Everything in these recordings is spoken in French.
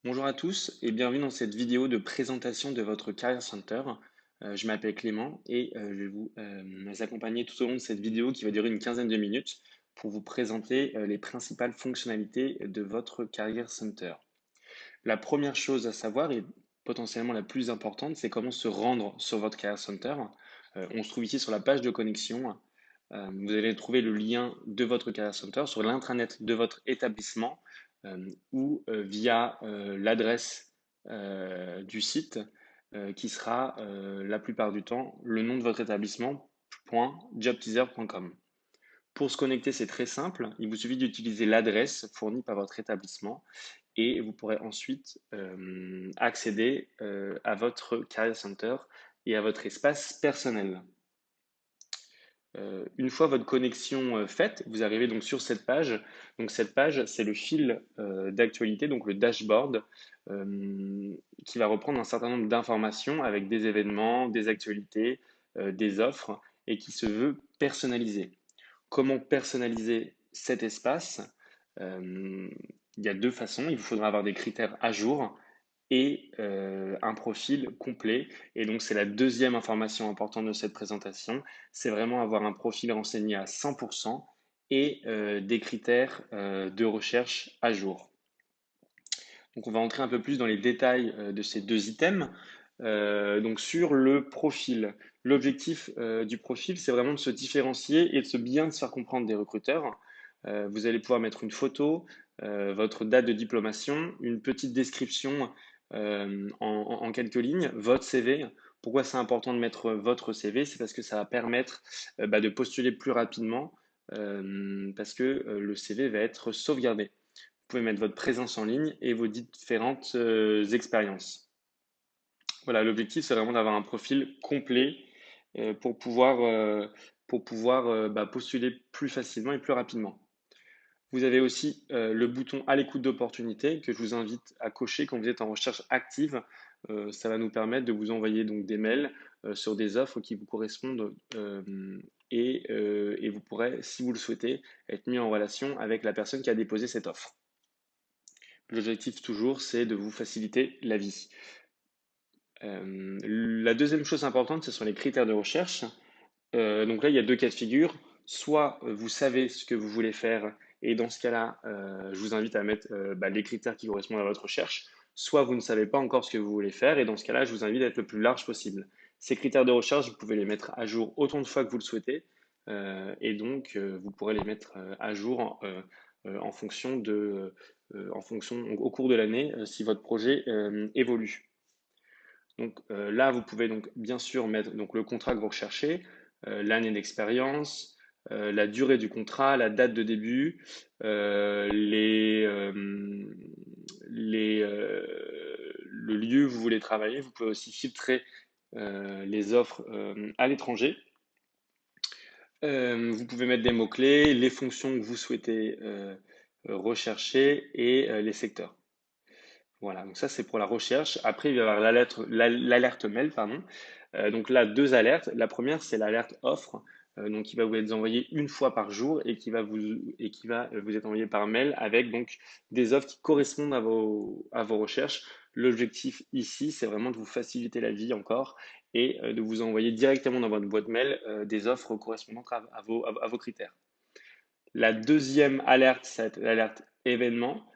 Bonjour à tous et bienvenue dans cette vidéo de présentation de votre Career Center. Je m'appelle Clément et je vais vous accompagner tout au long de cette vidéo qui va durer une quinzaine de minutes pour vous présenter les principales fonctionnalités de votre Career Center. La première chose à savoir et potentiellement la plus importante, c'est comment se rendre sur votre Career Center. On se trouve ici sur la page de connexion. Vous allez trouver le lien de votre Career Center sur l'intranet de votre établissement ou via l'adresse du site qui sera la plupart du temps le nom de votre établissement .jobteaser.com. Pour se connecter, c'est très simple. Il vous suffit d'utiliser l'adresse fournie par votre établissement et vous pourrez ensuite accéder à votre Career Center et à votre espace personnel. Une fois votre connexion faite, vous arrivez donc sur cette page. Donc cette page, c'est le fil d'actualité, donc le dashboard, qui va reprendre un certain nombre d'informations avec des événements, des actualités, des offres, et qui se veut personnalisé. Comment personnaliser cet espace? Il y a deux façons. Il vous faudra avoir des critères à jour et un profil complet. Et donc, c'est la deuxième information importante de cette présentation. C'est vraiment avoir un profil renseigné à 100% et des critères de recherche à jour. Donc, on va entrer un peu plus dans les détails de ces deux items. Donc, sur le profil, l'objectif du profil, c'est vraiment de se différencier et de bien se faire comprendre des recruteurs. Vous allez pouvoir mettre une photo, votre date de diplomation, une petite description en quelques lignes, votre CV. Pourquoi c'est important de mettre votre CV? C'est parce que ça va permettre de postuler plus rapidement parce que le CV va être sauvegardé. Vous pouvez mettre votre présence en ligne et vos différentes expériences. Voilà, l'objectif, c'est vraiment d'avoir un profil complet pour pouvoir postuler plus facilement et plus rapidement. Vous avez aussi le bouton à l'écoute d'opportunités que je vous invite à cocher quand vous êtes en recherche active. Ça va nous permettre de vous envoyer donc des mails sur des offres qui vous correspondent et vous pourrez, si vous le souhaitez, être mis en relation avec la personne qui a déposé cette offre. L'objectif toujours, c'est de vous faciliter la vie. La deuxième chose importante, ce sont les critères de recherche. Donc là, il y a deux cas de figure. Soit vous savez ce que vous voulez faire et dans ce cas-là, je vous invite à mettre les critères qui correspondent à votre recherche. Soit vous ne savez pas encore ce que vous voulez faire et dans ce cas-là, je vous invite à être le plus large possible. Ces critères de recherche, vous pouvez les mettre à jour autant de fois que vous le souhaitez et donc vous pourrez les mettre à jour en fonction au cours de l'année si votre projet évolue. Donc là, vous pouvez donc bien sûr mettre donc, le contrat que vous recherchez, l'année d'expérience, la durée du contrat, la date de début, le lieu où vous voulez travailler. Vous pouvez aussi filtrer les offres à l'étranger. Vous pouvez mettre des mots-clés, les fonctions que vous souhaitez rechercher et les secteurs. Voilà, donc ça c'est pour la recherche. Après, il va y avoir l'alerte mail, pardon. Donc là, deux alertes. La première, c'est l'alerte offre, donc qui va vous être envoyée une fois par jour et qui va vous être envoyée par mail avec donc des offres qui correspondent à vos recherches. L'objectif ici, c'est vraiment de vous faciliter la vie encore et de vous envoyer directement dans votre boîte mail des offres correspondantes à vos critères. La deuxième alerte, c'est l'alerte événement.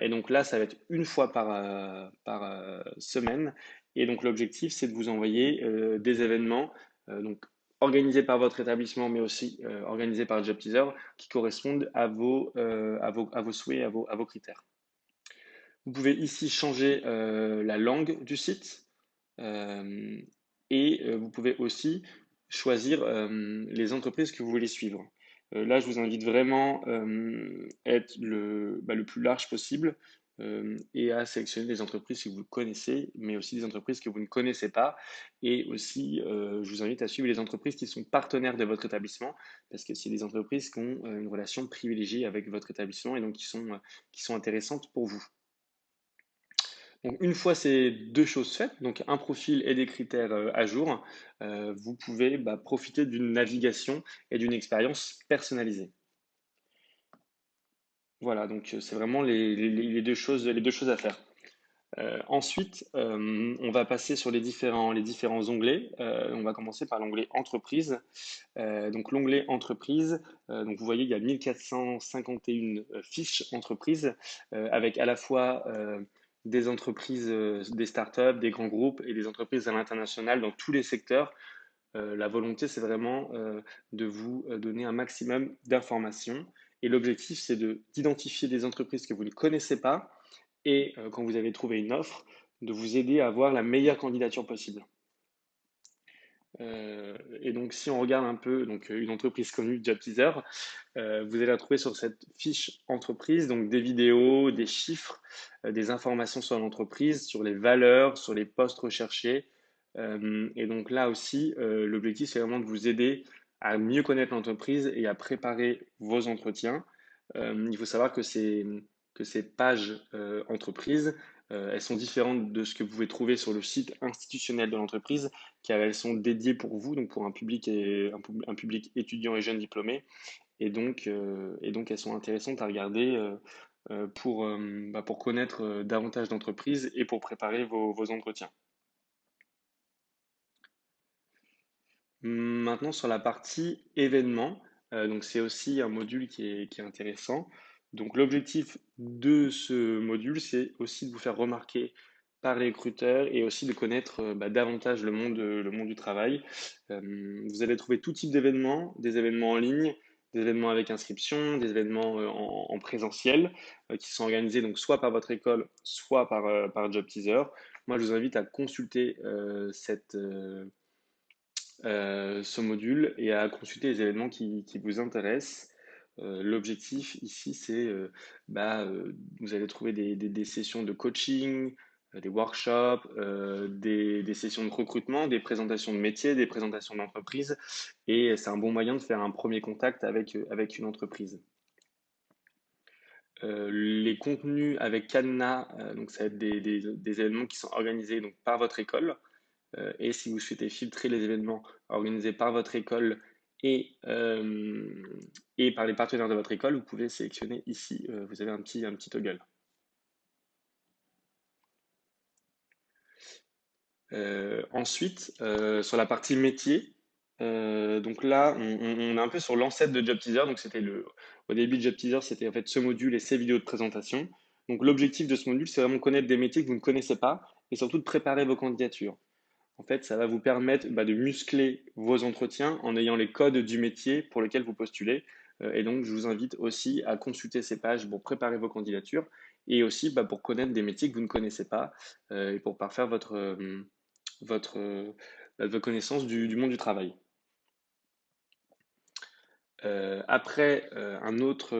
Et donc là, ça va être une fois par semaine. Et donc l'objectif, c'est de vous envoyer des événements donc organisés par votre établissement, mais aussi organisés par JobTeaser, qui correspondent à vos souhaits, à vos critères. Vous pouvez ici changer la langue du site euh, et vous pouvez aussi choisir les entreprises que vous voulez suivre. Là, je vous invite vraiment à être le plus large possible et à sélectionner des entreprises que vous connaissez, mais aussi des entreprises que vous ne connaissez pas. Et aussi, je vous invite à suivre les entreprises qui sont partenaires de votre établissement, parce que c'est des entreprises qui ont une relation privilégiée avec votre établissement et donc qui sont intéressantes pour vous. Donc, une fois ces deux choses faites, donc un profil et des critères à jour, vous pouvez profiter d'une navigation et d'une expérience personnalisée. Voilà, donc c'est vraiment les deux choses à faire. Ensuite, on va passer sur les différents onglets. On va commencer par l'onglet Entreprise. Donc l'onglet Entreprise, donc vous voyez, il y a 1451 fiches entreprises avec à la fois des entreprises, des startups, des grands groupes et des entreprises à l'international dans tous les secteurs. La volonté, c'est vraiment de vous donner un maximum d'informations. Et l'objectif, c'est d'identifier des entreprises que vous ne connaissez pas et quand vous avez trouvé une offre, de vous aider à avoir la meilleure candidature possible. Et donc, si on regarde un peu donc, une entreprise connue, Job Teaser, vous allez retrouver sur cette fiche entreprise donc des vidéos, des chiffres, des informations sur l'entreprise, sur les valeurs, sur les postes recherchés. Et donc là aussi, l'objectif, c'est vraiment de vous aider à mieux connaître l'entreprise et à préparer vos entretiens. Il faut savoir que ces pages entreprises, elles sont différentes de ce que vous pouvez trouver sur le site institutionnel de l'entreprise, car elles sont dédiées pour vous, donc pour un public, un public étudiant et jeunes diplômés. Et donc elles sont intéressantes à regarder pour connaître davantage d'entreprises et pour préparer vos entretiens. Maintenant, sur la partie événements, donc c'est aussi un module qui est intéressant. Donc l'objectif de ce module, c'est aussi de vous faire remarquer par les recruteurs et aussi de connaître davantage le monde du travail. Vous allez trouver tout type d'événements, des événements en ligne, des événements avec inscription, des événements en présentiel qui sont organisés donc soit par votre école, soit par Job Teaser. Moi, je vous invite à consulter ce module et à consulter les événements qui vous intéressent. L'objectif ici, c'est vous allez trouver des sessions de coaching, des workshops, des sessions de recrutement, des présentations de métiers, des présentations d'entreprise. Et c'est un bon moyen de faire un premier contact avec une entreprise. Les contenus avec Cadenas, donc ça va être des événements qui sont organisés donc, par votre école. Et si vous souhaitez filtrer les événements organisés par votre école et, euh, et par les partenaires de votre école, vous pouvez sélectionner ici, vous avez un petit toggle. Ensuite, sur la partie métier, donc là, on est un peu sur l'ancêtre de Job Teaser. Donc au début de Job Teaser, c'était en fait ce module et ces vidéos de présentation. Donc l'objectif de ce module, c'est vraiment connaître des métiers que vous ne connaissez pas et surtout de préparer vos candidatures. En fait, ça va vous permettre de muscler vos entretiens en ayant les codes du métier pour lequel vous postulez. Et donc, je vous invite aussi à consulter ces pages pour préparer vos candidatures et aussi pour connaître des métiers que vous ne connaissez pas et pour parfaire votre connaissance du monde du travail. Après, une autre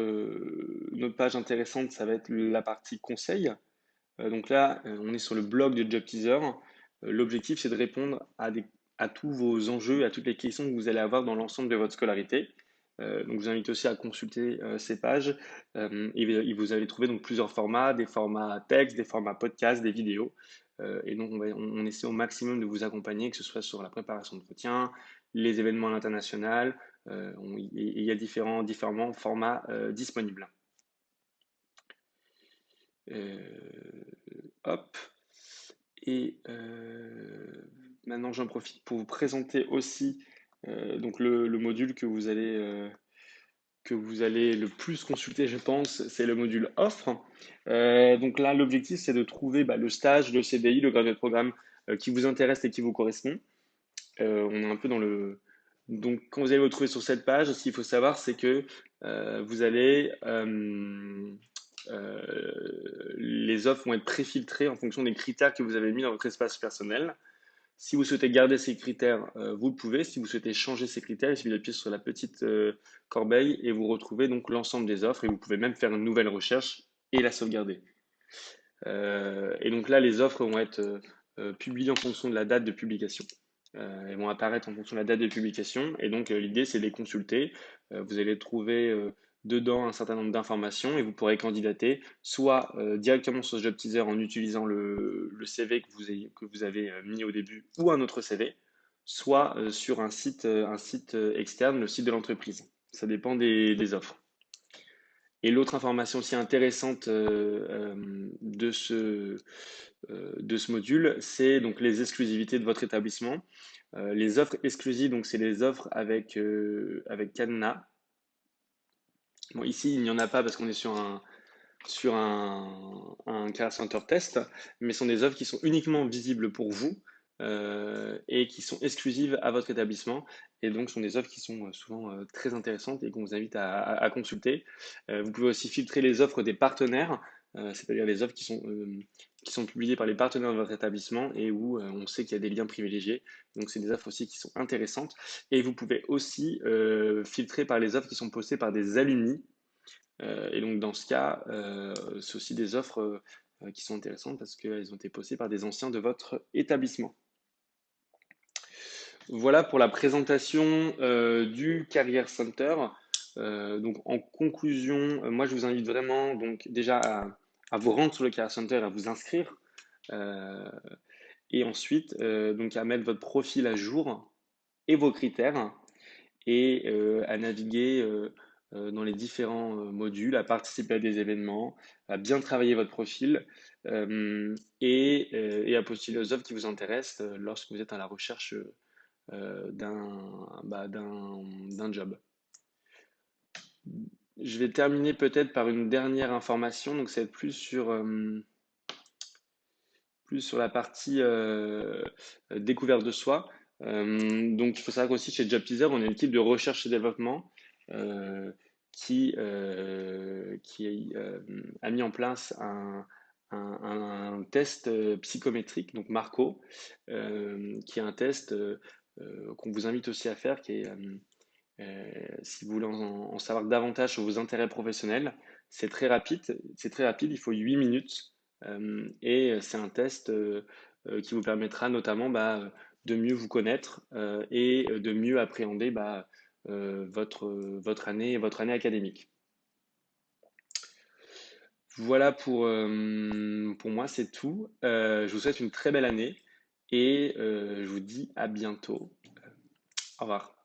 page intéressante, ça va être la partie conseil. Donc là, on est sur le blog de Job Teaser. L'objectif, c'est de répondre à tous vos enjeux, à toutes les questions que vous allez avoir dans l'ensemble de votre scolarité. Donc, je vous invite aussi à consulter ces pages. Et vous allez trouver donc plusieurs formats, des formats texte, des formats podcast, des vidéos. Et donc, on essaie au maximum de vous accompagner, que ce soit sur la préparation d'entretien, les événements à l'international. Et il y a différents formats disponibles. Euh, Hop. Et maintenant, j'en profite pour vous présenter aussi donc le module que vous allez le plus consulter, je pense, c'est le module offre. Donc là, l'objectif, c'est de trouver le stage, le CDI, le graduate programme qui vous intéresse et qui vous correspond. On est un peu dans le. Donc, quand vous allez vous retrouver sur cette page, ce qu'il faut savoir, c'est que vous allez. Les offres vont être préfiltrées en fonction des critères que vous avez mis dans votre espace personnel. Si vous souhaitez garder ces critères, vous le pouvez. Si vous souhaitez changer ces critères, il suffit d'appuyer sur la petite corbeille et vous retrouvez donc l'ensemble des offres et vous pouvez même faire une nouvelle recherche et la sauvegarder. Et donc là, les offres vont être publiées en fonction de la date de publication. Elles vont apparaître en fonction de la date de publication. Et donc, l'idée, c'est de les consulter. Vous allez trouver dedans un certain nombre d'informations et vous pourrez candidater soit directement sur Job Teaser en utilisant le CV que vous avez mis au début ou un autre CV, soit sur un site externe, le site de l'entreprise. Ça dépend des offres. Et l'autre information aussi intéressante de ce module, c'est donc les exclusivités de votre établissement. Les offres exclusives, donc c'est les offres avec cadenas. Bon, ici, il n'y en a pas parce qu'on est sur un Care Center test, mais ce sont des offres qui sont uniquement visibles pour vous et qui sont exclusives à votre établissement. Et donc, ce sont des offres qui sont souvent très intéressantes et qu'on vous invite à consulter. Vous pouvez aussi filtrer les offres des partenaires, c'est-à-dire les offres qui sont publiées par les partenaires de votre établissement et où on sait qu'il y a des liens privilégiés. Donc, c'est des offres aussi qui sont intéressantes. Et vous pouvez aussi filtrer par les offres qui sont postées par des alumni et donc dans ce cas, c'est aussi des offres qui sont intéressantes parce qu'elles ont été postées par des anciens de votre établissement. Voilà pour la présentation du Career Center. Donc en conclusion, moi je vous invite vraiment donc déjà à vous rendre sur le Career Center, à vous inscrire euh, et ensuite donc à mettre votre profil à jour et vos critères et à naviguer dans les différents modules, à participer à des événements, à bien travailler votre profil et à postuler aux offres qui vous intéressent lorsque vous êtes à la recherche d'un job. Je vais terminer peut-être par une dernière information, donc ça va être plus sur la partie découverte de soi. Donc, il faut savoir qu'aussi chez Job Teaser, on est une équipe de recherche et développement euh, qui a mis en place un test psychométrique, donc Marco, qui est un test qu'on vous invite aussi à faire, qui est, si vous voulez en savoir davantage sur vos intérêts professionnels, c'est très rapide, il faut 8 minutes et c'est un test qui vous permettra notamment de mieux vous connaître et de mieux appréhender votre année académique. Voilà pour moi, c'est tout. Je vous souhaite une très belle année et je vous dis à bientôt. Au revoir.